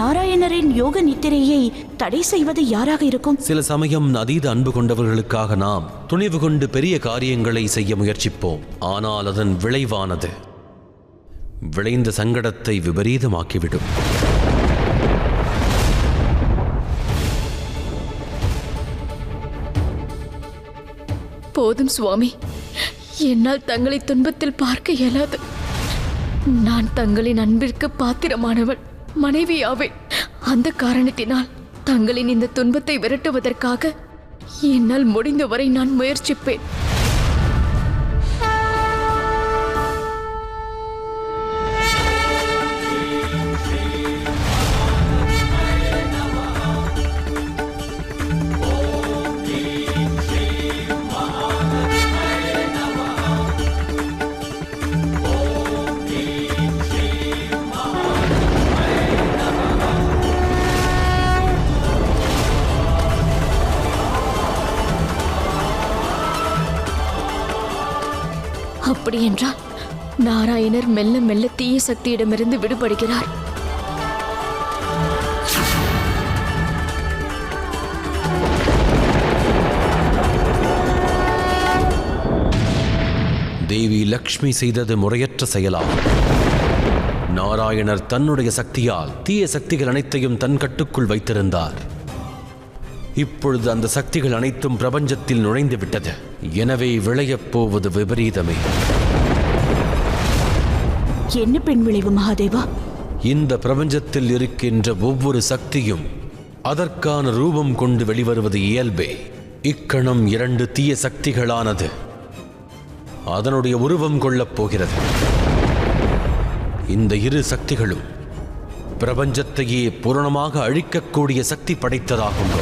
நாராயணரின் யோக நித்திரையை தடை செய்வது யாராக இருக்கும்? சில சமயம் அதீத அன்பு கொண்டவர்களுக்காக நாம் துணிவு கொண்டு பெரிய காரியங்களை செய்ய முயற்சிப்போம். ஆனால் அதன் விளைவானது விளைந்த சங்கடத்தை விபரீதமாக்கிவிடும். போதும் சுவாமி, என்னால் தங்களை துன்பத்தில் பார்க்க இயலாது. நான் தங்களின் அன்பிற்கு பாத்திரமானவள், மனைவியாவேன். அந்த காரணத்தினால் தங்களின் இந்த துன்பத்தை விரட்டுவதற்காக என்னால் முடிந்தவரை நான் முயற்சிப்பேன். அப்படி என்றால் நாராயணர் மெல்ல மெல்ல தீய சக்தியிடமிருந்து விடுபடுகிறார். தேவி லக்ஷ்மி செய்தது முறையற்ற செயலாகும். நாராயணர் தன்னுடைய சக்தியால் தீய சக்திகள் அனைத்தையும் தன் கட்டுக்குள் வைத்திருந்தார். இப்பொழுது அந்த சக்திகள் அனைத்தும் பிரபஞ்சத்தில் நுழைந்து விட்டது. எனவே விளையப் போவது விபரீதமே. என்ன பெண் விளைவு மகாதேவா? இந்த பிரபஞ்சத்தில் இருக்கின்ற ஒவ்வொரு சக்தியும் அதற்கான ரூபம் கொண்டு வெளிவருவது இயல்பே. இக்கணம் 2 தீய சக்திகளானது அதனுடைய உருவம் கொள்ளப் போகிறது. இந்த 2 சக்திகளும் பிரபஞ்சத்தையே பூரணமாக அழிக்கக்கூடிய சக்தி படைத்ததாகும்.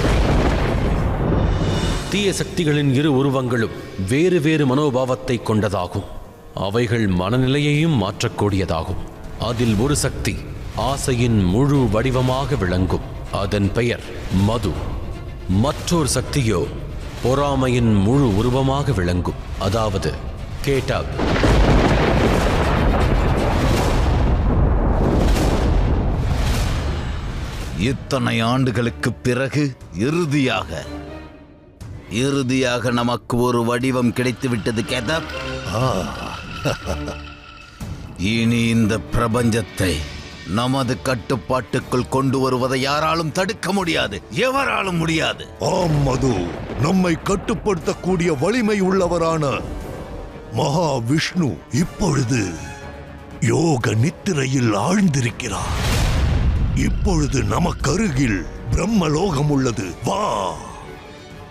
தீய சக்திகளின் 2 உருவங்களும் வேறு வேறு மனோபாவத்தை கொண்டதாகும். அவைகள் மனநிலையையும் மாற்றக்கூடியதாகும். அதில் ஒரு சக்தி ஆசையின் முழு வடிவமாக விளங்கும். அதன் பெயர் மது. மற்றொரு சக்தியோ பொறாமையின் முழு உருவமாக விளங்கும். அதாவது கேட்டப். இத்தனை ஆண்டுகளுக்கு பிறகு இறுதியாக நமக்கு ஒரு வடிவம் கிடைத்துவிட்டது கேட்டப். இனி இந்த பிரபஞ்சத்தை நமது கட்டுப்பாட்டுக்குள் கொண்டு வருவதை யாராலும் தடுக்க முடியாது, எவராலும் முடியாது. ஆம் மது, நம்மை கட்டுப்படுத்தக்கூடிய வலிமை உள்ளவரான மகாவிஷ்ணு இப்பொழுது யோக நித்திரையில் ஆழ்ந்திருக்கிறார். இப்பொழுது நமக்கருகில் பிரம்மலோகம் உள்ளது. வா,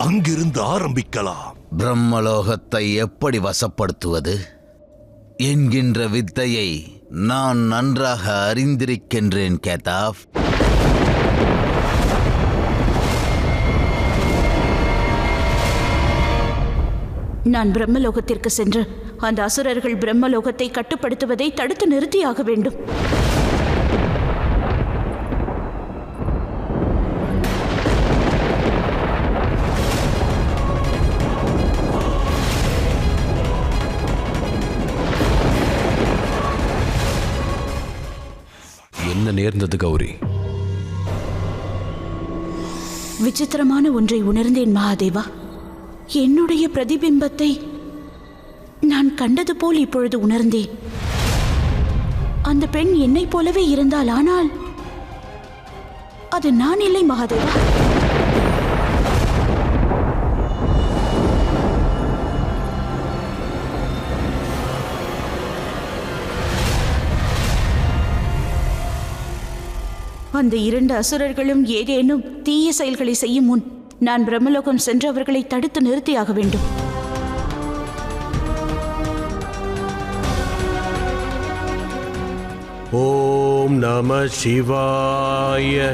அங்கிருந்து ஆரம்பிக்கலாம். பிரம்மலோகத்தை எப்படி வசப்படுத்துவது என்கின்ற வித்தையை நான் நன்றாக அறிந்திருக்கின்றேன் கேதாப். நான் பிரம்மலோகத்திற்கு சென்று அந்த அசுரர்கள் பிரம்மலோகத்தை கட்டுப்படுத்துவதை தடுத்து நிறுத்தியாக வேண்டும். என்ன நேர்ந்தது கௌரி? விசித்திரமான ஒன்றை உணர்ந்தேன் மகாதேவா. என்னுடைய பிரதிபிம்பத்தை நான் கண்டது போல் இப்பொழுது உணர்ந்தேன். அந்த பெண் என்னை போலவே இருந்தாள். ஆனால் அது நான் இல்லை மகாதேவா. அந்த 2 அசுரர்களும் ஏதேனும் தீய செயல்களை செய்யும் முன் நான் பிரம்மலோகம் சென்று அவர்களை தடுத்து நிறுத்தியாக வேண்டும். ஓம் நம சிவாய.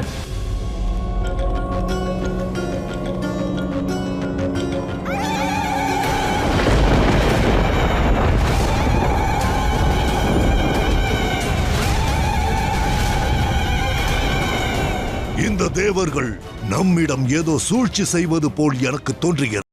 இந்த தேவர்கள் நம்மிடம் ஏதோ சூழ்ச்சி செய்வது போல் எனக்கு தோன்றுகிறது.